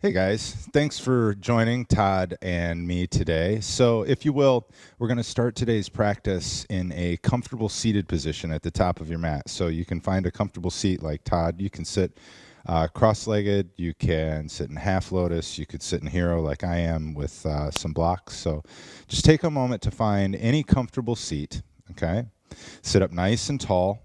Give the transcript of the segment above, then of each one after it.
Hey guys, thanks for joining Todd and me today. So, if you will, we're going to start today's practice in a comfortable seated position at the top of your mat. So, you can find a comfortable seat like Todd. You can sit cross legged, you can sit in half lotus, you could sit in hero like I am with some blocks. So, just take a moment to find any comfortable seat, okay? Sit up nice and tall.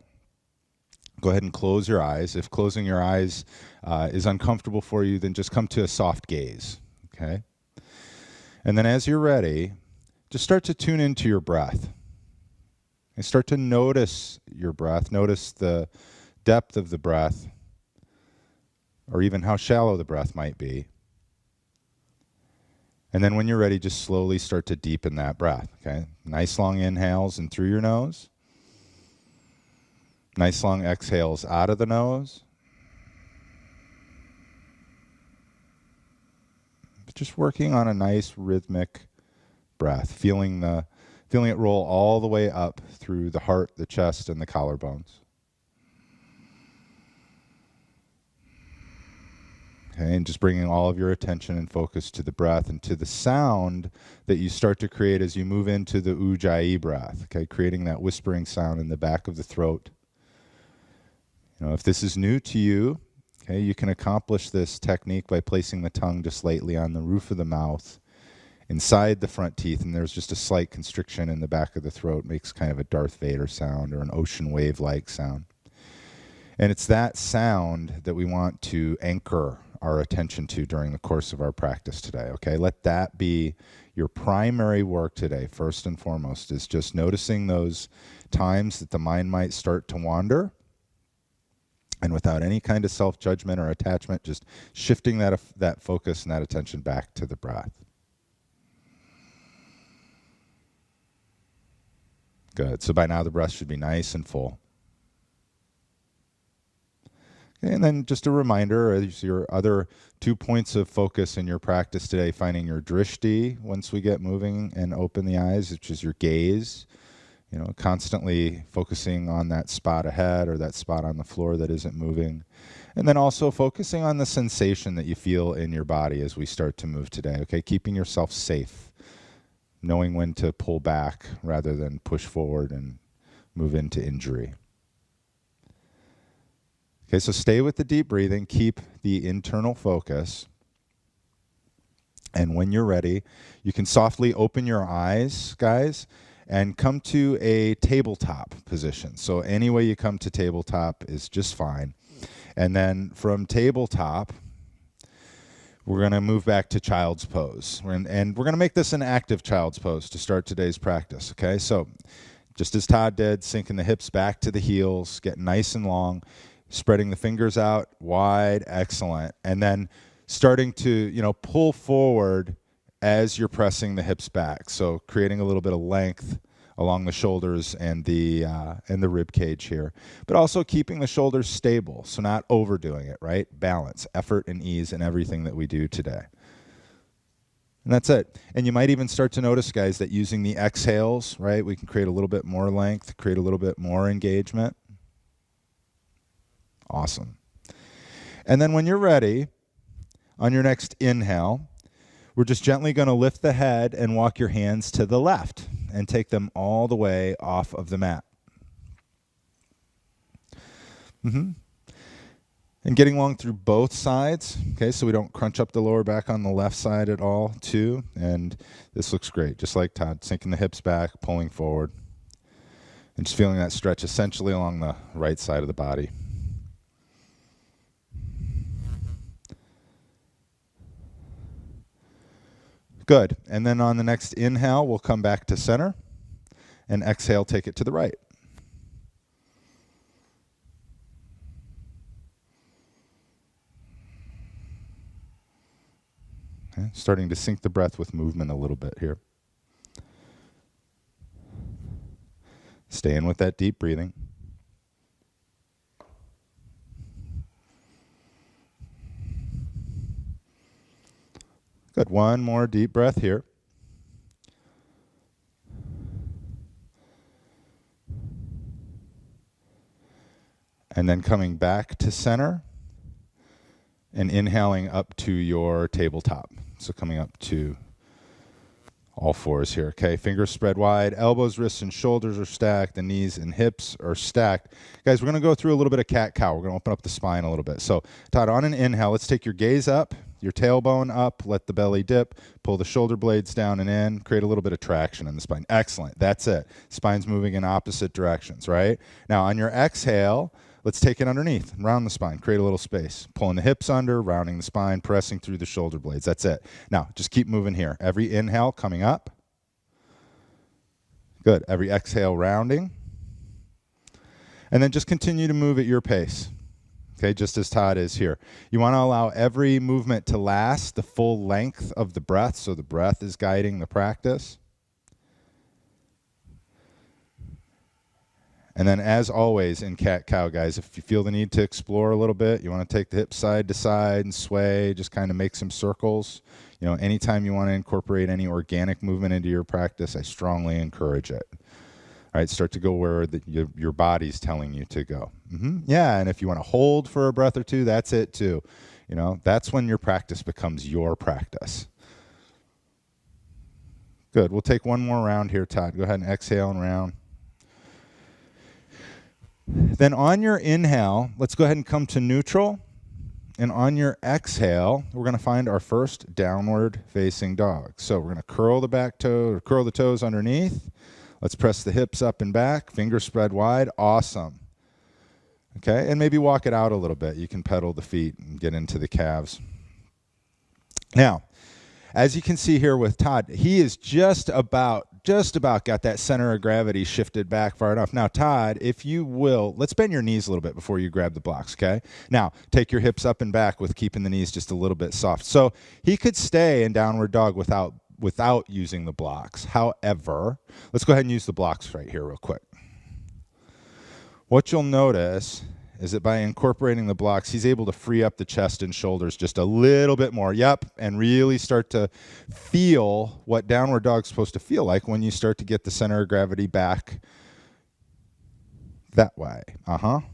Go ahead and close your eyes. If closing your eyes is uncomfortable for you, then just come to a soft gaze, okay? And then as you're ready, just start to tune into your breath. And start to notice your breath. Notice the depth of the breath, or even how shallow the breath might be. And then when you're ready, just slowly start to deepen that breath, okay? Nice long inhales in through your nose. Nice long exhales out of the nose. Just working on a nice rhythmic breath, feeling it roll all the way up through the heart, the chest, and the collarbones. Okay, and just bringing all of your attention and focus to the breath and to the sound that you start to create as you move into the Ujjayi breath. Okay, creating that whispering sound in the back of the throat. You know, if this is new to you, okay, you can accomplish this technique by placing the tongue just lightly on the roof of the mouth, inside the front teeth, and there's just a slight constriction in the back of the throat. Makes kind of a Darth Vader sound or an ocean wave-like sound. And it's that sound that we want to anchor our attention to during the course of our practice today, okay? Let that be your primary work today, first and foremost, is just noticing those times that the mind might start to wander, and without any kind of self-judgment or attachment, just shifting that focus and that attention back to the breath. Good. So by now the breath should be nice and full. Okay, and then just a reminder, as your other 2 points of focus in your practice today, finding your drishti once we get moving and open the eyes, which is your gaze. You know, constantly focusing on that spot ahead or that spot on the floor that isn't moving. And then also focusing on the sensation that you feel in your body as we start to move today, okay? Keeping yourself safe, knowing when to pull back rather than push forward and move into injury. Okay, so stay with the deep breathing, keep the internal focus. And when you're ready, you can softly open your eyes, guys, and come to a tabletop position. So any way you come to tabletop is just fine. And then from tabletop, we're going to move back to child's pose. And we're going to make this an active child's pose to start today's practice, okay? So just as Todd did, sinking the hips back to the heels, getting nice and long, spreading the fingers out wide, excellent. And then starting to, pull forward as you're pressing the hips back. So creating a little bit of length along the shoulders and the rib cage here, but also keeping the shoulders stable, so not overdoing it, right? Balance, effort, and ease in everything that we do today. And that's it. And you might even start to notice, guys, that using the exhales, right, we can create a little bit more length, create a little bit more engagement. Awesome. And then when you're ready, on your next inhale, we're just gently going to lift the head and walk your hands to the left and take them all the way off of the mat. And getting along through both sides, okay, so we don't crunch up the lower back on the left side at all, too. And this looks great, just like Todd, sinking the hips back, pulling forward, and just feeling that stretch essentially along the right side of the body. Good. And then on the next inhale, we'll come back to center. And exhale, take it to the right. Okay. Starting to sync the breath with movement a little bit here. Staying with that deep breathing. Good. One more deep breath here. And then coming back to center. And inhaling up to your tabletop. So coming up to all fours here, okay? Fingers spread wide, elbows, wrists, and shoulders are stacked. The knees and hips are stacked. Guys, we're going to go through a little bit of cat-cow. We're going to open up the spine a little bit. So, Todd, on an inhale, let's take your gaze up, your tailbone up, let the belly dip, pull the shoulder blades down and in, create a little bit of traction in the spine. Excellent. That's it. Spine's moving in opposite directions, right? Now, on your exhale, let's take it underneath, round the spine, create a little space. Pulling the hips under, rounding the spine, pressing through the shoulder blades. That's it. Now, just keep moving here. Every inhale coming up. Good. Every exhale rounding. And then just continue to move at your pace. Okay, just as Todd is here. You want to allow every movement to last the full length of the breath, so the breath is guiding the practice. And then, as always in cat-cow, guys, if you feel the need to explore a little bit, you want to take the hips side to side and sway, just kind of make some circles. You know, anytime you want to incorporate any organic movement into your practice, I strongly encourage it. All right, start to go where your body's telling you to go. Yeah, and if you want to hold for a breath or two, that's it too. You know, that's when your practice becomes your practice. Good. We'll take one more round here, Todd. Go ahead and exhale and round. Then on your inhale, let's go ahead and come to neutral. And on your exhale, we're going to find our first downward facing dog. So we're going to curl the back toe, or curl the toes underneath. Let's press the hips up and back, fingers spread wide. Awesome. Okay, and maybe walk it out a little bit. You can pedal the feet and get into the calves. Now, as you can see here with Todd, he is just about got that center of gravity shifted back far enough. Now, Todd, if you will, let's bend your knees a little bit before you grab the blocks, okay? Now, take your hips up and back with keeping the knees just a little bit soft. So he could stay in downward dog without using the blocks. However, let's go ahead and use the blocks right here real quick. What you'll notice is that by incorporating the blocks, he's able to free up the chest and shoulders just a little bit more. Yep, and really start to feel what downward dog's supposed to feel like when you start to get the center of gravity back that way. And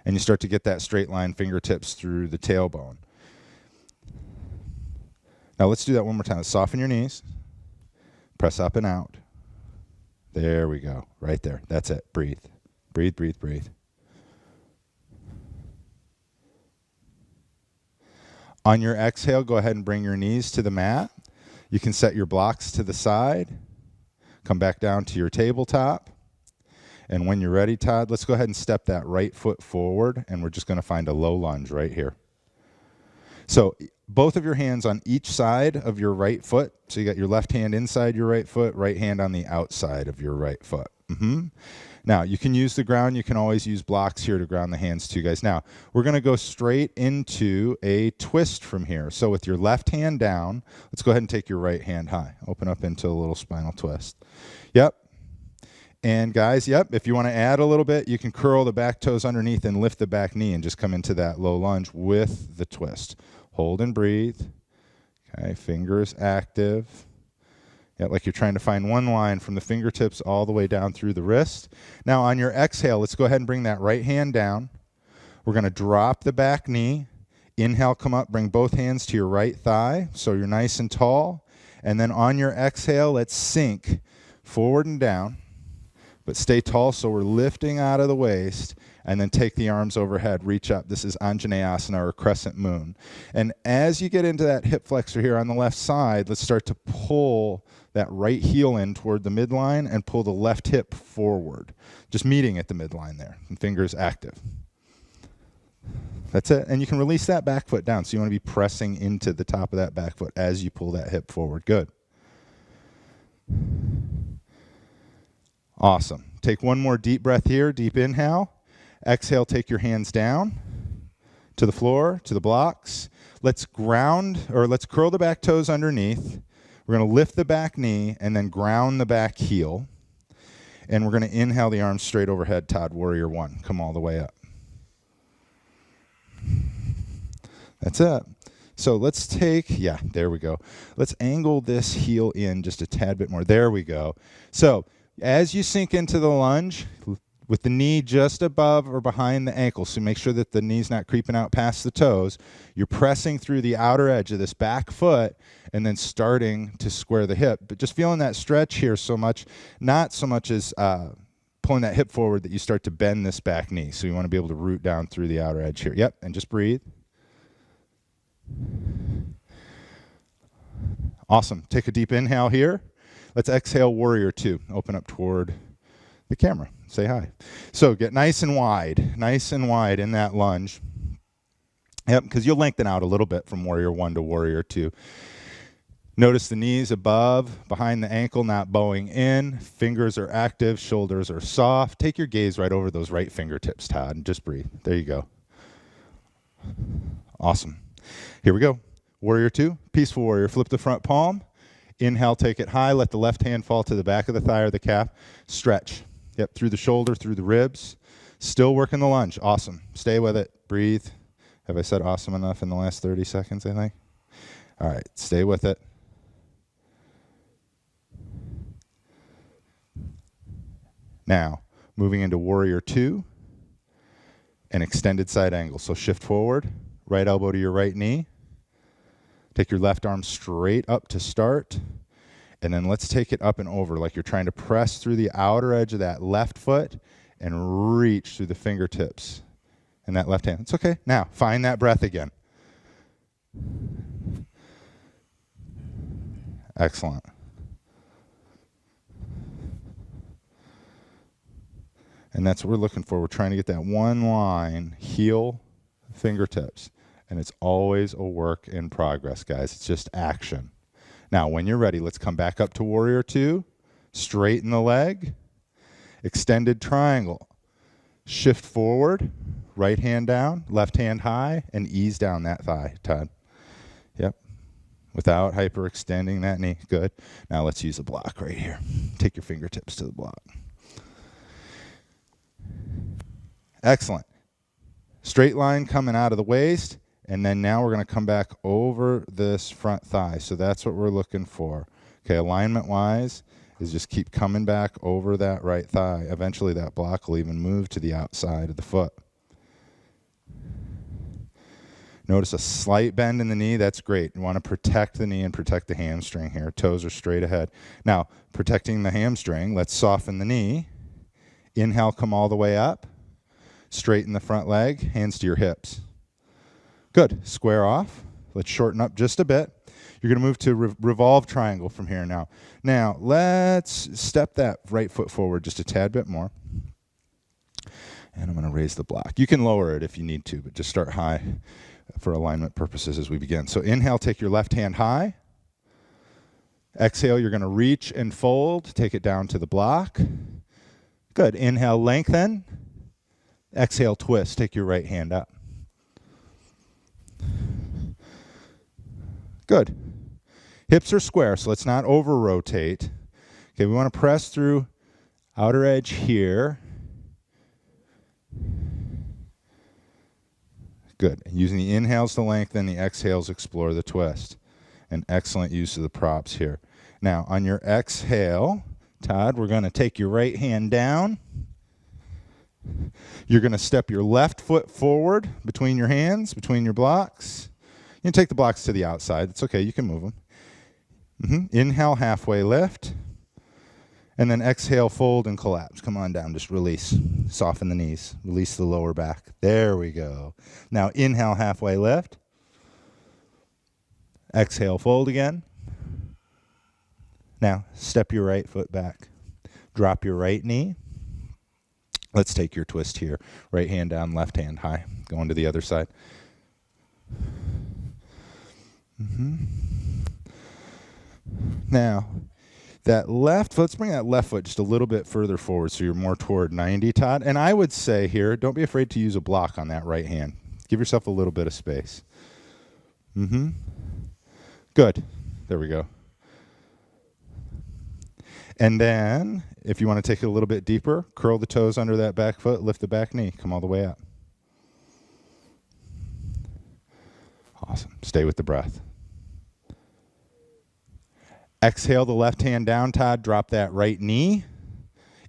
you start to get that straight line fingertips through the tailbone. Now let's do that one more time. Soften your knees. Press up and out. There we go. Right there. That's it. Breathe. Breathe, breathe, breathe. On your exhale, go ahead and bring your knees to the mat. You can set your blocks to the side. Come back down to your tabletop. And when you're ready, Todd, let's go ahead and step that right foot forward, and we're just going to find a low lunge right here. So both of your hands on each side of your right foot. So you got your left hand inside your right foot, right hand on the outside of your right foot. Now, you can use the ground. You can always use blocks here to ground the hands too, guys. Now, we're going to go straight into a twist from here. So with your left hand down, let's go ahead and take your right hand high. Open up into a little spinal twist. Yep. And guys, yep, if you want to add a little bit, you can curl the back toes underneath and lift the back knee and just come into that low lunge with the twist. Hold and breathe. Okay, fingers active. Yeah, like you're trying to find one line from the fingertips all the way down through the wrist. Now on your exhale, let's go ahead and bring that right hand down. We're going to drop the back knee. Inhale, come up, bring both hands to your right thigh so you're nice and tall. And then on your exhale, let's sink forward and down. But stay tall so we're lifting out of the waist, and then take the arms overhead, reach up. This is Anjaneyasana, or crescent moon. And as you get into that hip flexor here on the left side, let's start to pull that right heel in toward the midline and pull the left hip forward. Just meeting at the midline there, and fingers active. That's it. And you can release that back foot down. So you want to be pressing into the top of that back foot as you pull that hip forward. Good. Awesome. Take one more deep breath here. Deep inhale. Exhale, take your hands down to the floor, to the blocks. Let's ground, or let's curl the back toes underneath. We're going to lift the back knee and then ground the back heel. And we're going to inhale the arms straight overhead, Todd, warrior one. Come all the way up. That's it. So let's take, yeah, there we go. Let's angle this heel in just a tad bit more. There we go. So as you sink into the lunge, with the knee just above or behind the ankle. So make sure that the knee's not creeping out past the toes. You're pressing through the outer edge of this back foot and then starting to square the hip. But just feeling that stretch here so much, not so much as pulling that hip forward that you start to bend this back knee. So you want to be able to root down through the outer edge here. Yep, and just breathe. Awesome. Take a deep inhale here. Let's exhale, warrior two. Open up toward the camera. Say hi. So get nice and wide in that lunge. Yep, because you'll lengthen out a little bit from warrior one to warrior two. Notice the knees above, behind the ankle, not bowing in. Fingers are active, shoulders are soft. Take your gaze right over those right fingertips, Todd, and just breathe. There you go. Awesome. Here we go. Warrior two, peaceful warrior. Flip the front palm. Inhale, take it high. Let the left hand fall to the back of the thigh or the calf. Stretch. Yep, through the shoulder, through the ribs. Still working the lunge. Awesome. Stay with it. Breathe. Have I said awesome enough in the last 30 seconds, I think? All right, stay with it. Now, moving into warrior two, an extended side angle. So shift forward, right elbow to your right knee. Take your left arm straight up to start. And then let's take it up and over like you're trying to press through the outer edge of that left foot and reach through the fingertips and that left hand. It's okay. Now, find that breath again. Excellent. And that's what we're looking for. We're trying to get that one line, heel, fingertips. And it's always a work in progress, guys. It's just action. Now, when you're ready, let's come back up to warrior two. Straighten the leg. Extended triangle. Shift forward. Right hand down. Left hand high. And ease down that thigh, Todd. Yep. Without hyperextending that knee. Good. Now let's use a block right here. Take your fingertips to the block. Excellent. Straight line coming out of the waist. And then now we're going to come back over this front thigh. So that's what we're looking for. Okay, alignment-wise is just keep coming back over that right thigh. Eventually that block will even move to the outside of the foot. Notice a slight bend in the knee. That's great. You want to protect the knee and protect the hamstring here. Toes are straight ahead. Now, protecting the hamstring, let's soften the knee. Inhale, come all the way up. Straighten the front leg, hands to your hips. Good. Square off. Let's shorten up just a bit. You're going to move to revolve triangle from here now. Now, let's step that right foot forward just a tad bit more. And I'm going to raise the block. You can lower it if you need to, but just start high for alignment purposes as we begin. So inhale, take your left hand high. Exhale, you're going to reach and fold. Take it down to the block. Good. Inhale, lengthen. Exhale, twist. Take your right hand up. Good. Hips are square, so let's not over-rotate. Okay, we want to press through outer edge here. Good. Using the inhales to lengthen, the exhales explore the twist. An excellent use of the props here. Now, on your exhale, Todd, we're going to take your right hand down. You're going to step your left foot forward between your hands, between your blocks. You can take the blocks to the outside. It's okay. You can move them. Inhale, halfway lift. And then exhale, fold and collapse. Come on down. Just release. Soften the knees. Release the lower back. There we go. Now inhale, halfway lift. Exhale, fold again. Now step your right foot back. Drop your right knee. Let's take your twist here. Right hand down, left hand high. Going to the other side. Now, that left foot, let's bring that left foot just a little bit further forward so you're more toward 90, Todd. And I would say here, don't be afraid to use a block on that right hand. Give yourself a little bit of space. Good. There we go. And then, if you want to take it a little bit deeper, curl the toes under that back foot, lift the back knee, come all the way up. Awesome. Stay with the breath. Exhale the left hand down, Todd. Drop that right knee.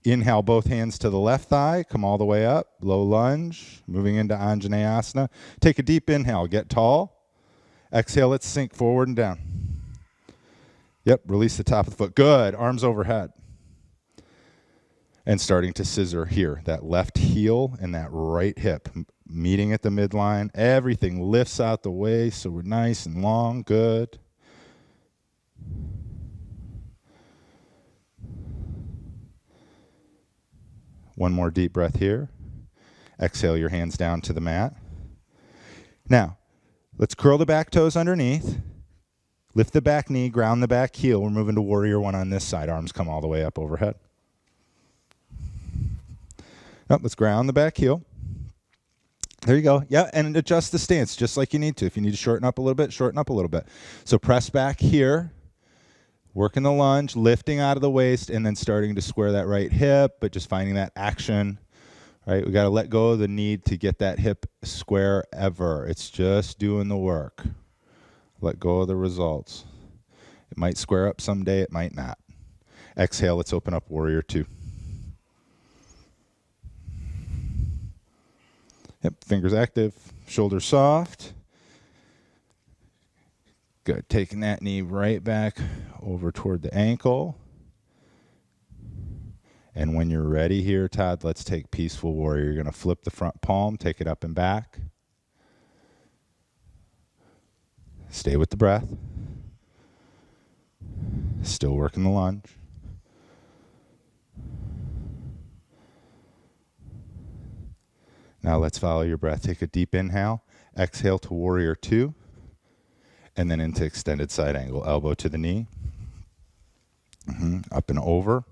Inhale, both hands to the left thigh. Come all the way up. Low lunge. Moving into Anjaneyasana. Take a deep inhale. Get tall. Exhale, let's sink forward and down. Yep, release the top of the foot. Good. Arms overhead. And starting to scissor here. That left heel and that right hip meeting at the midline. Everything lifts out the waist, so we're nice and long. Good. One more deep breath here. Exhale your hands down to the mat. Now, let's curl the back toes underneath. Lift the back knee, ground the back heel. We're moving to warrior one on this side. Arms come all the way up overhead. Oh, let's ground the back heel. There you go. Yeah, and adjust the stance just like you need to. If you need to shorten up a little bit, shorten up a little bit. So press back here. Working the lunge, lifting out of the waist, and then starting to square that right hip, but just finding that action. Right? We got to let go of the need to get that hip square ever. It's just doing the work. Let go of the results. It might square up someday, it might not. Exhale, let's open up warrior two. Yep, fingers active, shoulders soft. Good, taking that knee right back over toward the ankle. And when you're ready here, Todd, let's take peaceful warrior. You're going to flip the front palm, take it up and back. Stay with the breath. Still working the lunge. Now let's follow your breath. Take a deep inhale. Exhale to warrior two. And then into extended side angle. Elbow to the knee. Up and over.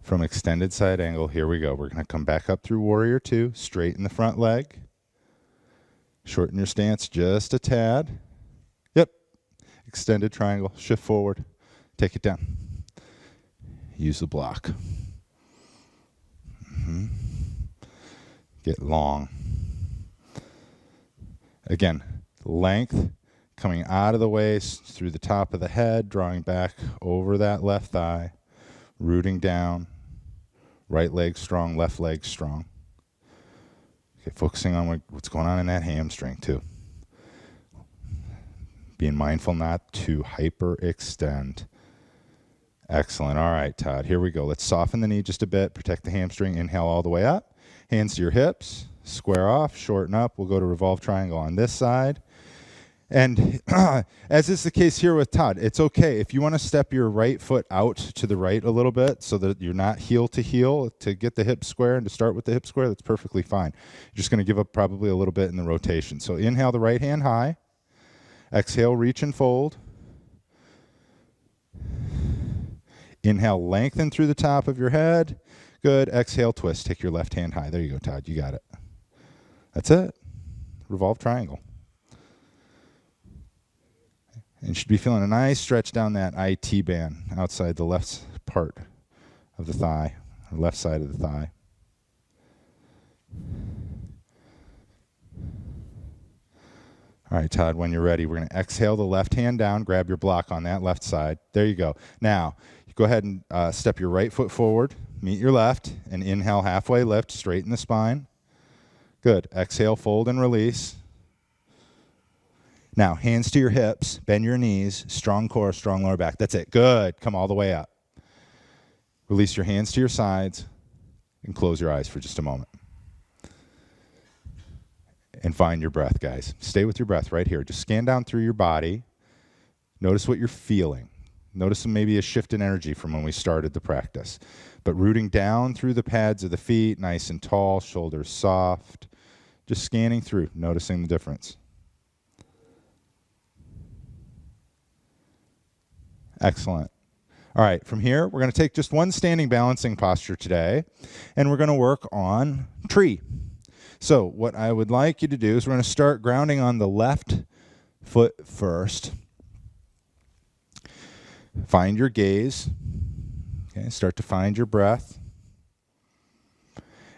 From extended side angle, here we go. We're going to come back up through warrior two. Straighten the front leg. Shorten your stance just a tad. Yep. Extended triangle. Shift forward. Take it down. Use the block. Get long. Again, length coming out of the waist through the top of the head, drawing back over that left thigh, rooting down. Right leg strong, left leg strong. Okay, focusing on what's going on in that hamstring too. Being mindful not to hyperextend. Excellent. All right, Todd, here we go. Let's soften the knee just a bit. Protect the hamstring. Inhale all the way up. Hands to your hips. Square off. Shorten up. We'll go to revolve triangle on this side. And as is the case here with Todd, it's okay. If you want to step your right foot out to the right a little bit so that you're not heel to heel to get the hip square and to start with the hip square, that's perfectly fine. You're just going to give up probably a little bit in the rotation. So inhale the right hand high. Exhale, reach and fold. Inhale, lengthen through the top of your head. Good. Exhale, twist. Take your left hand high. There you go, Todd. You got it. That's it. Revolve triangle. And you should be feeling a nice stretch down that IT band outside the left part of the thigh, or left side of the thigh. All right, Todd, when you're ready, we're going to exhale the left hand down, grab your block on that left side. There you go. Now, go ahead and step your right foot forward, meet your left, and inhale halfway lift, straighten the spine. Good. Exhale, fold and release. Now, hands to your hips, bend your knees, strong core, strong lower back. That's it. Good. Come all the way up. Release your hands to your sides and close your eyes for just a moment. And find your breath, guys. Stay with your breath right here. Just scan down through your body. Notice what you're feeling. Notice maybe a shift in energy from when we started the practice. But rooting down through the pads of the feet, nice and tall, shoulders soft. Just scanning through, noticing the difference. Excellent. All right, from here, we're going to take just one standing balancing posture today, and we're going to work on tree. So what I would like you to do is we're going to start grounding on the left foot first. Find your gaze. Okay, start to find your breath.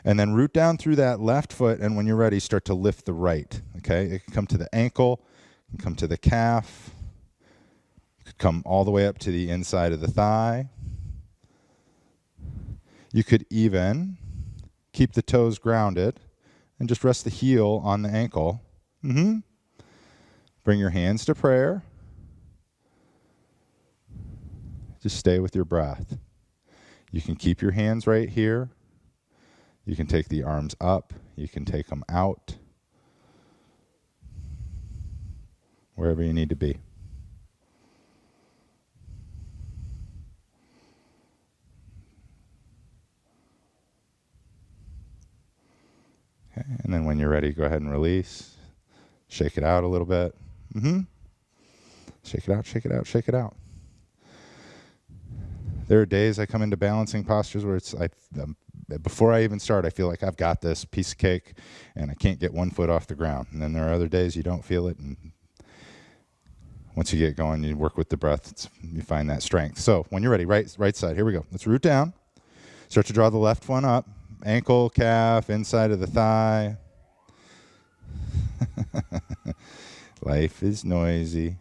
And then root down through that left foot, and when you're ready, start to lift the right. Okay? It can come to the ankle, it can come to the calf, it could come all the way up to the inside of the thigh. You could even keep the toes grounded and just rest the heel on the ankle. Bring your hands to prayer. Just stay with your breath. You can keep your hands right here. You can take the arms up. You can take them out. Wherever you need to be. Okay, and then when you're ready, go ahead and release. Shake it out a little bit. Shake it out, shake it out, shake it out. There are days I come into balancing postures where it's before I even start, I feel like I've got this piece of cake and I can't get one foot off the ground. And then there are other days you don't feel it. And once you get going, you work with the breath, you find that strength. So when you're ready, right side, here we go. Let's root down. Start to draw the left one up. Ankle, calf, inside of the thigh. Life is noisy.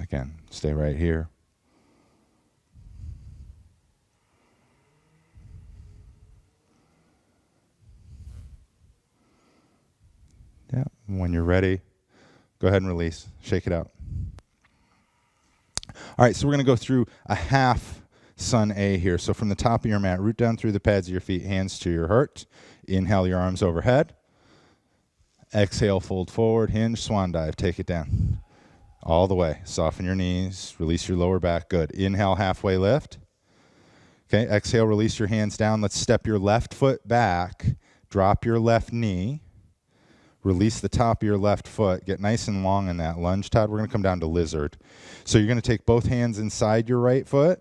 Again, stay right here. Yeah, when you're ready, go ahead and release. Shake it out. All right, so we're going to go through a half Sun A here. So from the top of your mat, root down through the pads of your feet, hands to your heart. Inhale your arms overhead. Exhale, fold forward, hinge, swan dive. Take it down. All the way. Soften your knees. Release your lower back. Good. Inhale, halfway lift. Okay, exhale, release your hands down. Let's step your left foot back. Drop your left knee. Release the top of your left foot. Get nice and long in that lunge, Todd. We're going to come down to lizard. So you're going to take both hands inside your right foot.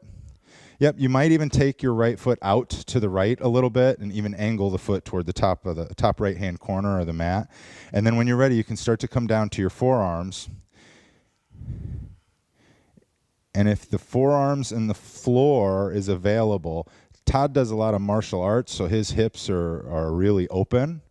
Yep, you might even take your right foot out to the right a little bit and even angle the foot toward the top right-hand corner of the mat. And then when you're ready, you can start to come down to your forearms. And if the forearms and the floor is available, Todd does a lot of martial arts, so his hips are really open.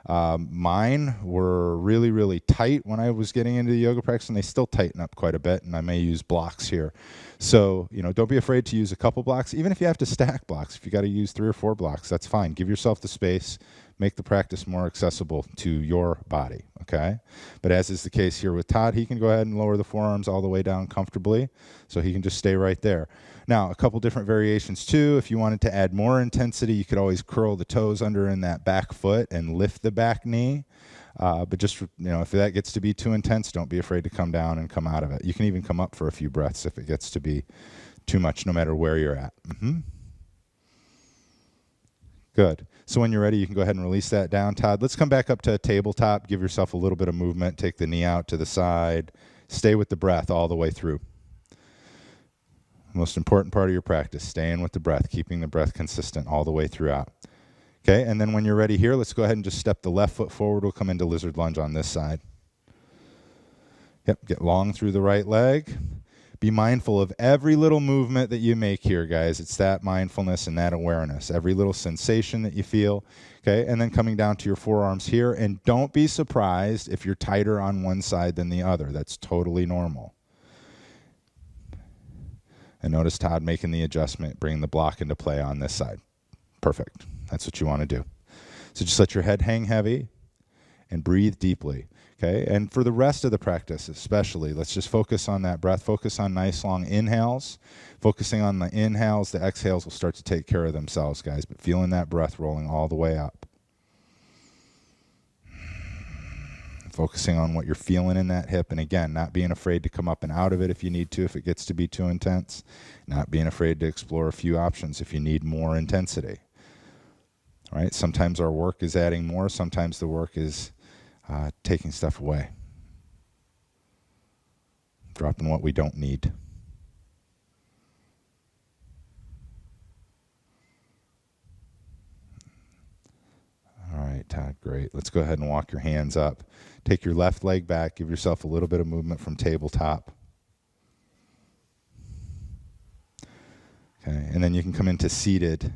Mine were really, really tight when I was getting into the yoga practice, and they still tighten up quite a bit, and I may use blocks here. So, don't be afraid to use a couple blocks, even if you have to stack blocks. If you got to use 3 or 4 blocks, that's fine. Give yourself the space. Make the practice more accessible to your body, okay? But as is the case here with Todd, he can go ahead and lower the forearms all the way down comfortably, so he can just stay right there. Now, a couple different variations too. If you wanted to add more intensity, you could always curl the toes under in that back foot and lift the back knee. But just, if that gets to be too intense, don't be afraid to come down and come out of it. You can even come up for a few breaths if it gets to be too much, no matter where you're at. Good. So when you're ready, you can go ahead and release that down, Todd. Let's come back up to a tabletop. Give yourself a little bit of movement. Take the knee out to the side. Stay with the breath all the way through. Most important part of your practice, staying with the breath, keeping the breath consistent all the way throughout. Okay, and then when you're ready here, let's go ahead and just step the left foot forward. We'll come into lizard lunge on this side. Yep, get long through the right leg. Be mindful of every little movement that you make here, guys. It's that mindfulness and that awareness. Every little sensation that you feel. Okay, and then coming down to your forearms here. And don't be surprised if you're tighter on one side than the other. That's totally normal. And notice Todd making the adjustment, bringing the block into play on this side. Perfect. That's what you want to do. So just let your head hang heavy and breathe deeply. Okay, and for the rest of the practice especially, let's just focus on that breath. Focus on nice long inhales. Focusing on the inhales, the exhales will start to take care of themselves, guys. But feeling that breath rolling all the way up. Focusing on what you're feeling in that hip. And again, not being afraid to come up and out of it if you need to, if it gets to be too intense. Not being afraid to explore a few options if you need more intensity. All right, sometimes our work is adding more. Sometimes the work is taking stuff away. Dropping what we don't need. All right, Todd, Great. Let's go ahead and walk your hands up. Take your left leg back. Give yourself a little bit of movement from tabletop. Okay, and then you can come into seated.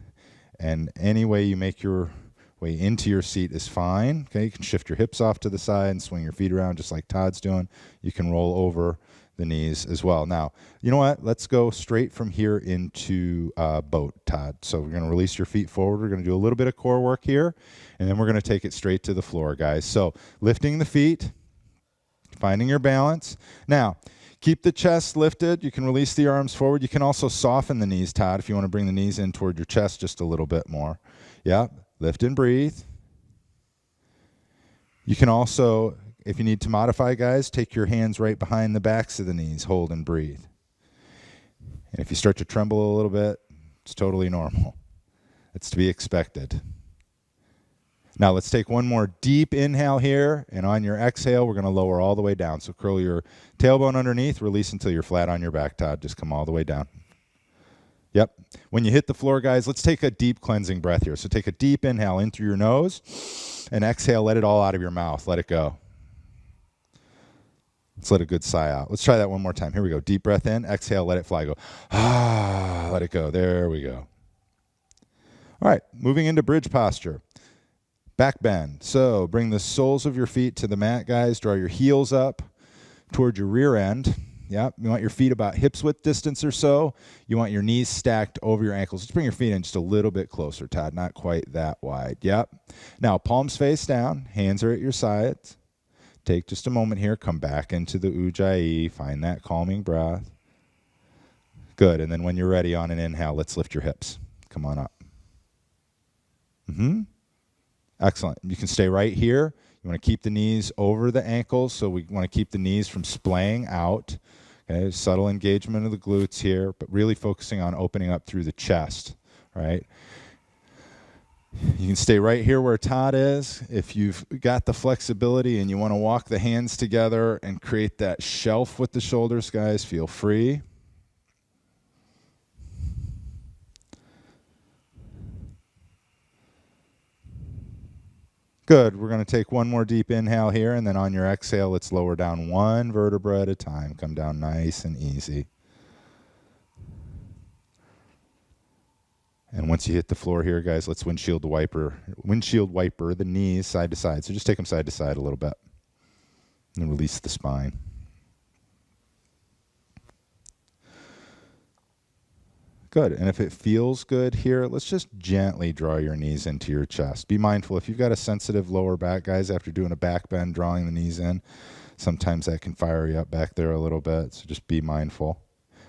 And any way you make your way into your seat is fine. Okay, you can shift your hips off to the side and swing your feet around just like Todd's doing. You can roll over the knees as well. Now, you know what? Let's go straight from here into boat, Todd. So we're going to release your feet forward. We're going to do a little bit of core work here, and then we're going to take it straight to the floor, guys. So lifting the feet, finding your balance. Now, keep the chest lifted. You can release the arms forward. You can also soften the knees, Todd, if you want to bring the knees in toward your chest just a little bit more. Yeah, lift and breathe. You can also, if you need to modify, guys, take your hands right behind the backs of the knees. Hold and breathe. And if you start to tremble a little bit, it's totally normal. It's to be expected. Now let's take one more deep inhale here, and on your exhale, we're going to lower all the way down. So curl your tailbone underneath, release until you're flat on your back, Todd. Just come all the way down. Yep. When you hit the floor, guys, let's take a deep cleansing breath here. So take a deep inhale in through your nose, and exhale, let it all out of your mouth. Let it go. Let's let a good sigh out. Let's try that one more time. Here we go. Deep breath in, exhale, let it fly. Go. Ah, let it go. There we go. All right, moving into bridge posture. Back bend. So bring the soles of your feet to the mat, guys. Draw your heels up toward your rear end. Yep. You want your feet about hips width distance or so. You want your knees stacked over your ankles. Just bring your feet in just a little bit closer, Todd. Not quite that wide. Yep. Now, palms face down. Hands are at your sides. Take just a moment here. Come back into the Ujjayi. Find that calming breath. Good. And then when you're ready on an inhale, let's lift your hips. Come on up. Excellent. You can stay right here. You want to keep the knees over the ankles, so we want to keep the knees from splaying out. Okay, subtle engagement of the glutes here, but really focusing on opening up through the chest, right? You can stay right here where Todd is. If you've got the flexibility and you want to walk the hands together and create that shelf with the shoulders, guys, feel free. Good. We're going to take one more deep inhale here, and then on your exhale, let's lower down one vertebra at a time. Come down nice and easy. And once you hit the floor here, guys, let's windshield wiper the knees side to side. So just take them side to side a little bit. And release the spine. Good. And if it feels good here, let's just gently draw your knees into your chest. Be mindful, if you've got a sensitive lower back, guys, after doing a back bend, drawing the knees in, sometimes that can fire you up back there a little bit. So just be mindful.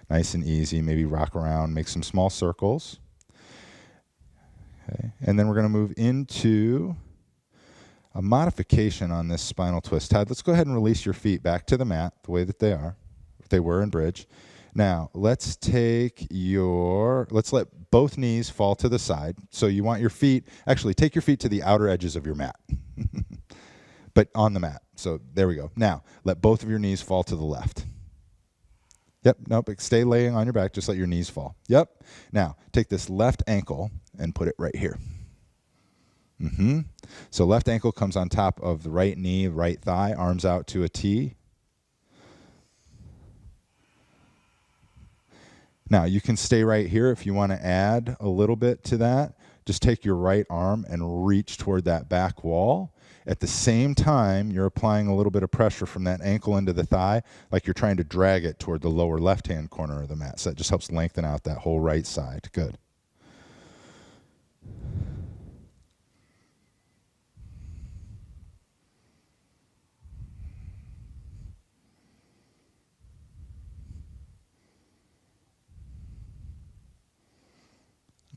Nice and easy. Maybe rock around, make some small circles. Okay. And then we're going to move into a modification on this spinal twist. Todd, let's go ahead and release your feet back to the mat the way that they were in bridge. Now, let's let both knees fall to the side. So you want your feet, actually take your feet to the outer edges of your mat, but on the mat. So there we go. Now, let both of your knees fall to the left. Yep, nope, stay laying on your back, just let your knees fall. Yep. Now, take this left ankle and put it right here. So left ankle comes on top of the right knee, right thigh, arms out to a T. Now, you can stay right here if you want to add a little bit to that. Just take your right arm and reach toward that back wall. At the same time, you're applying a little bit of pressure from that ankle into the thigh, like you're trying to drag it toward the lower left-hand corner of the mat. So that just helps lengthen out that whole right side. Good.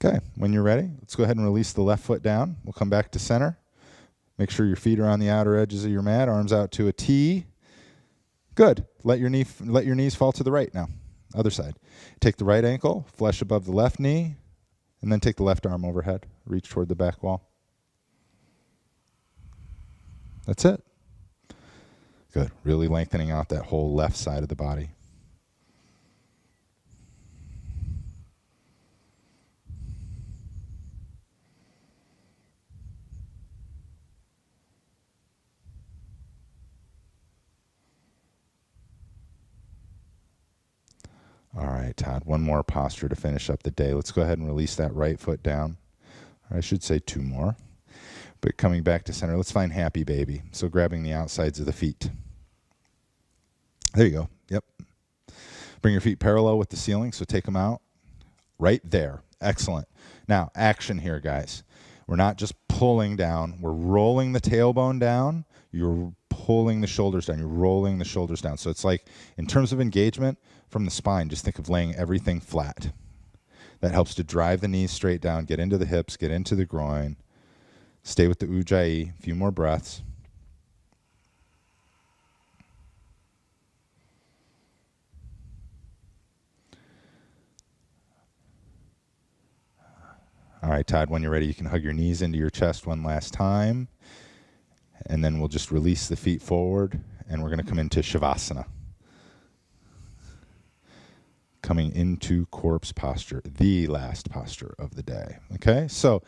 Okay, when you're ready, let's go ahead and release the left foot down. We'll come back to center. Make sure your feet are on the outer edges of your mat, arms out to a T. Good. Let your knees fall to the right now. Other side. Take the right ankle, flesh above the left knee, and then take the left arm overhead. Reach toward the back wall. That's it. Good. Really lengthening out that whole left side of the body. right, Todd, one more posture to finish up the day. Let's go ahead and release that right foot down. Or I should say two more. But coming back to center, let's find happy baby. So grabbing the outsides of the feet. There you go. Yep. Bring your feet parallel with the ceiling, so take them out. Right there. Excellent. Now, action here, guys. We're not just pulling down. We're rolling the tailbone down. You're pulling the shoulders down. You're rolling the shoulders down. So it's like, in terms of engagement from the spine, just think of laying everything flat. That helps to drive the knees straight down, get into the hips, get into the groin. Stay with the Ujjayi. A few more breaths. All right, Todd, when you're ready, you can hug your knees into your chest one last time. And then we'll just release the feet forward, and we're going to come into Shavasana. Coming into corpse posture, the last posture of the day. Okay, so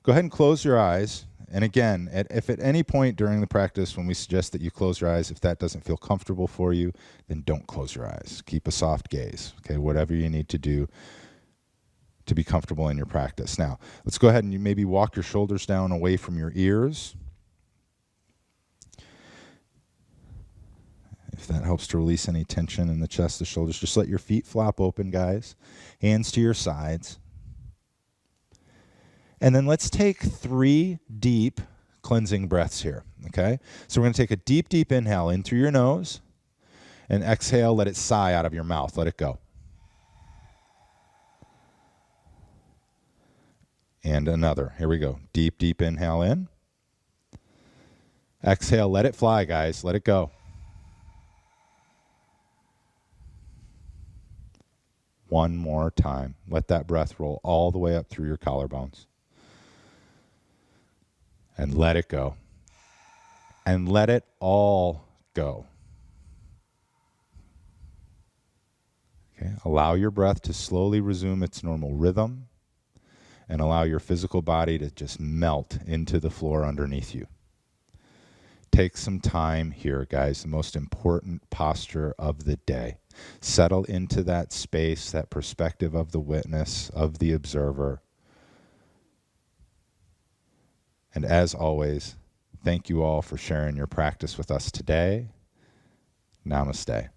go ahead and close your eyes. And again, if at any point during the practice when we suggest that you close your eyes, if that doesn't feel comfortable for you, then don't close your eyes. Keep a soft gaze. Okay, whatever you need to do to be comfortable in your practice. Now, let's go ahead and you maybe walk your shoulders down away from your ears. If that helps to release any tension in the chest, the shoulders, just let your feet flop open, guys. Hands to your sides. And then let's take 3 deep cleansing breaths here, okay? So we're going to take a deep, deep inhale in through your nose, and exhale, let it sigh out of your mouth. Let it go. And another. Here we go. Deep, deep inhale in. Exhale, let it fly, guys. Let it go. One more time. Let that breath roll all the way up through your collarbones. And let it go. And let it all go. Okay. Allow your breath to slowly resume its normal rhythm, and allow your physical body to just melt into the floor underneath you. Take some time here, guys. The most important posture of the day. Settle into that space, that perspective of the witness, of the observer. And as always, thank you all for sharing your practice with us today. Namaste.